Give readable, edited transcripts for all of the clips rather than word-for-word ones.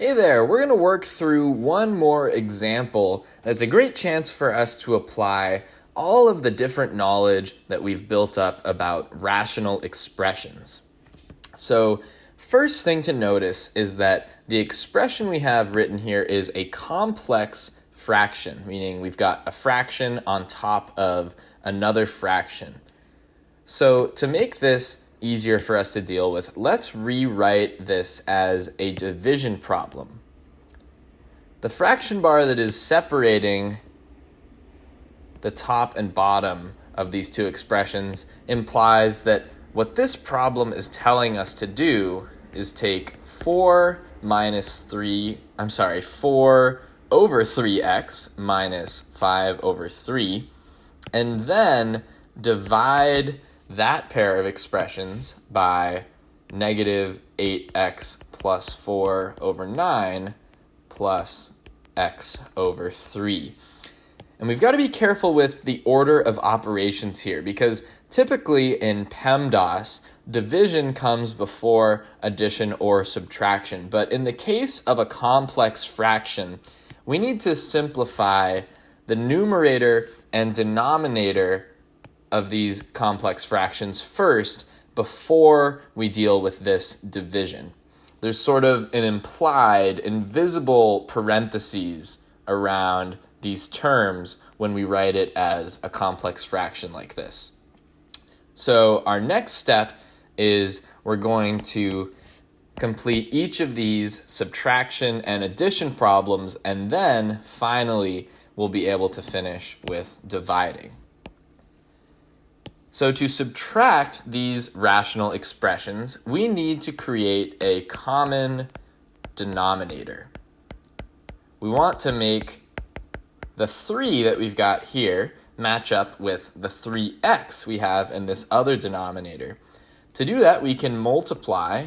Hey there, we're going to work through one more example that's a great chance for us to apply all of the different knowledge that we've built up about rational expressions. So, first thing to notice is that the expression we have written here is a complex fraction, meaning we've got a fraction on top of another fraction. So, to make this easier for us to deal with, let's rewrite this as a division problem. The fraction bar that is separating the top and bottom of these two expressions implies that what this problem is telling us to do is take 4 over 3x minus 5 over 3 and then divide that pair of expressions by negative 8x plus 4 over 9 plus x over 3. And we've got to be careful with the order of operations here because typically in PEMDAS, division comes before addition or subtraction. But in the case of a complex fraction, we need to simplify the numerator and denominator of these complex fractions first before we deal with this division. There's sort of an implied, invisible parentheses around these terms when we write it as a complex fraction like this. So our next step is we're going to complete each of these subtraction and addition problems, and then finally we'll be able to finish with dividing. So to subtract these rational expressions, we need to create a common denominator. We want to make the 3 that we've got here match up with the 3x we have in this other denominator. To do that, we can multiply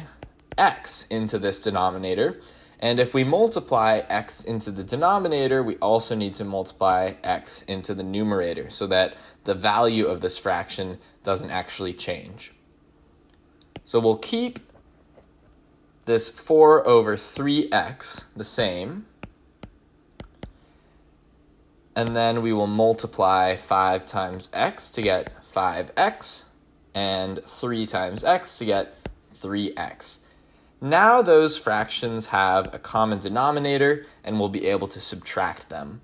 x into this denominator, and if we multiply x into the denominator, we also need to multiply x into the numerator so that the value of this fraction doesn't actually change. So we'll keep this 4 over 3x the same, and then we will multiply 5 times x to get 5x, and 3 times x to get 3x. Now those fractions have a common denominator, and we'll be able to subtract them.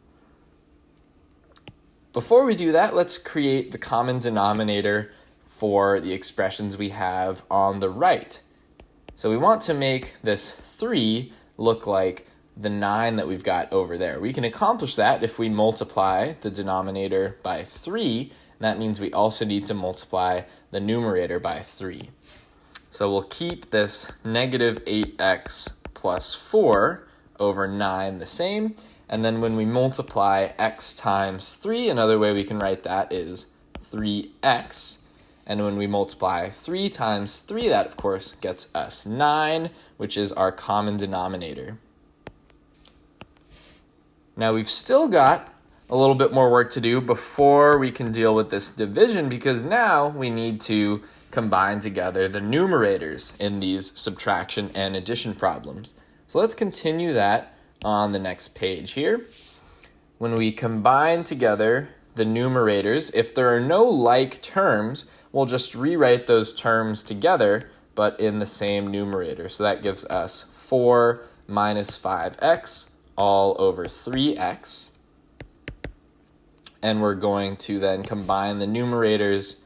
Before we do that, let's create the common denominator for the expressions we have on the right. So we want to make this 3 look like the 9 that we've got over there. We can accomplish that if we multiply the denominator by 3, and that means we also need to multiply the numerator by 3. So we'll keep this negative 8x plus 4 over 9 the same, and then when we multiply x times 3, another way we can write that is 3x, and when we multiply 3 times 3, that of course gets us 9, which is our common denominator. Now we've still got a little bit more work to do before we can deal with this division, because now we need to combine together the numerators in these subtraction and addition problems. So let's continue that on the next page here. When we combine together the numerators, if there are no like terms, we'll just rewrite those terms together, but in the same numerator. So that gives us 4 minus 5x all over 3x. And we're going to then combine the numerators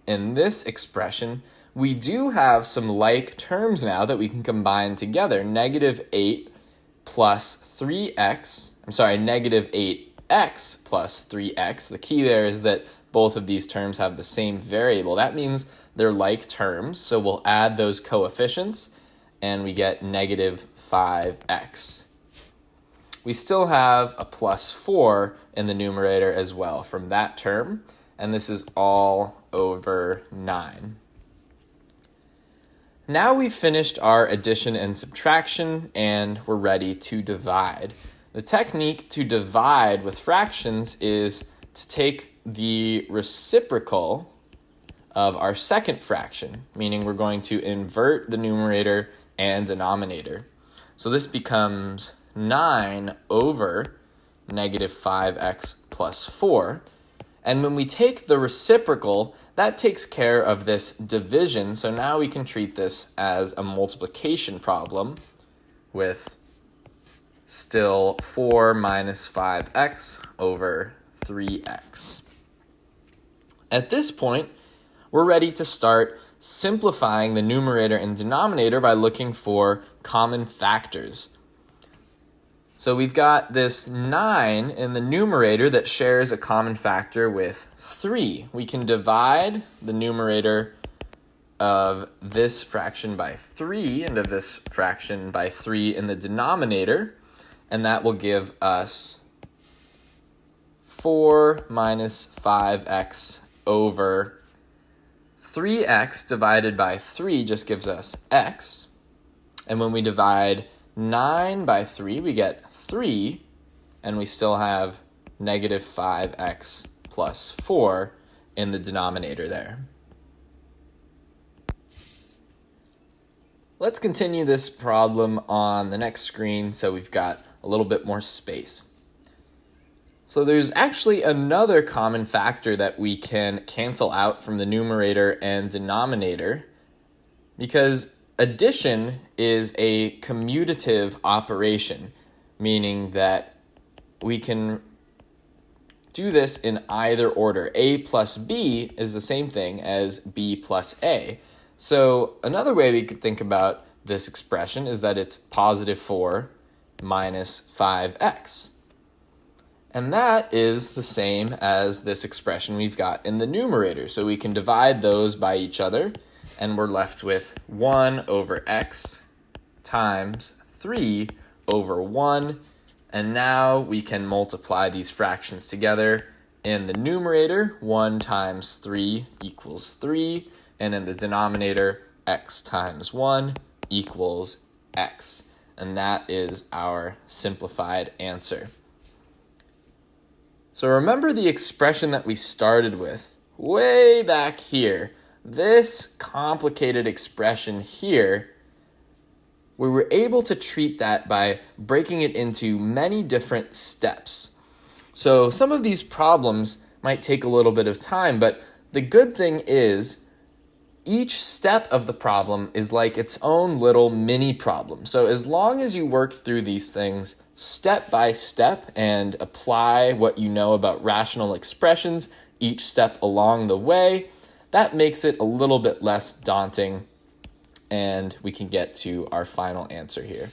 in this expression. We do have some like terms now that we can combine together. Negative 8x plus 3x. Negative 8x plus 3x. The key there is that both of these terms have the same variable. That means they're like terms, so we'll add those coefficients, and we get negative 5x. We still have a plus 4 in the numerator as well from that term, and this is all over 9. Now we've finished our addition and subtraction, and we're ready to divide. The technique to divide with fractions is to take the reciprocal of our second fraction, meaning we're going to invert the numerator and denominator. So this becomes 9 over negative 5x plus 4. And when we take the reciprocal, that takes care of this division. So now we can treat this as a multiplication problem with still 4 minus 5x over 3x. At this point, we're ready to start simplifying the numerator and denominator by looking for common factors. So we've got this 9 in the numerator that shares a common factor with 3. We can divide the numerator of this fraction by 3 and of this fraction by 3 in the denominator, and that will give us 4 minus 5x over 3x divided by 3 just gives us x. And when we divide 9 by 3, we get 3, and we still have negative 5x plus 4 in the denominator there. Let's continue this problem on the next screen so we've got a little bit more space. So there's actually another common factor that we can cancel out from the numerator and denominator, because addition is a commutative operation, meaning that we can do this in either order. A plus B is the same thing as B plus A. So another way we could think about this expression is that it's positive 4 minus 5x. And that is the same as this expression we've got in the numerator. So we can divide those by each other, and we're left with 1 over x times 3 over 1. And now we can multiply these fractions together. In the numerator, 1 times 3 equals 3. And in the denominator, x times 1 equals x. And that is our simplified answer. So remember the expression that we started with way back here. This complicated expression here, we were able to treat that by breaking it into many different steps. So some of these problems might take a little bit of time, but the good thing is each step of the problem is like its own little mini problem. So as long as you work through these things step by step and apply what you know about rational expressions each step along the way, that makes it a little bit less daunting, and we can get to our final answer here.